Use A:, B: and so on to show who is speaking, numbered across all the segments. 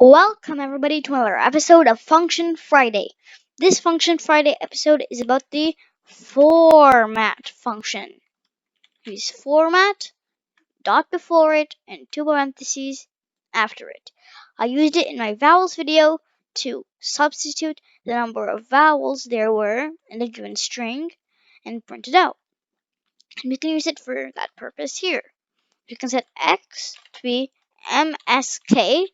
A: Welcome everybody to another episode of Function Friday. This Function Friday episode is about the format function. Use format, dot before it, and two parentheses after it. I used it in my vowels video to substitute the number of vowels there were in a given string and print it out. And we can use it for that purpose here. You can set X to be MSK,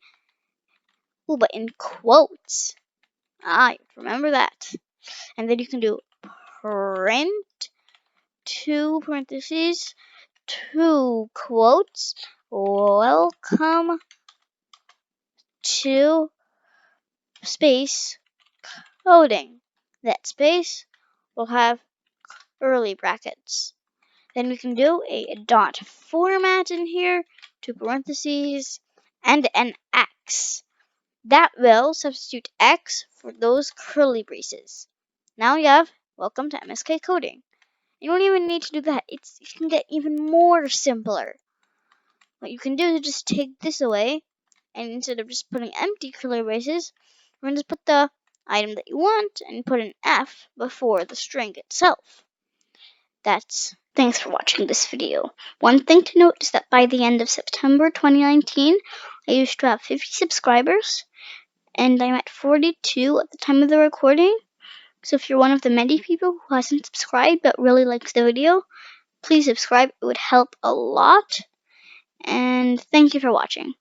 A: but in quotes. Remember that. And then you can do print, two parentheses, two quotes, welcome to space coding. That space will have curly brackets. Then we can do a dot format in here, two parentheses, and an X. That will substitute X for those curly braces. Now you have welcome to MSK coding. You don't even need to do that. It can get even more simpler. What you can do is just take this away, and instead of just putting empty curly braces, we're going to put the item that you want and put an F before the string itself. Thanks for watching this video. One thing to note is that by the end of September 2019, I used to have 50 subscribers, and I'm at 42 at the time of the recording. So if you're one of the many people who hasn't subscribed but really likes the video, please subscribe. It would help a lot. And thank you for watching.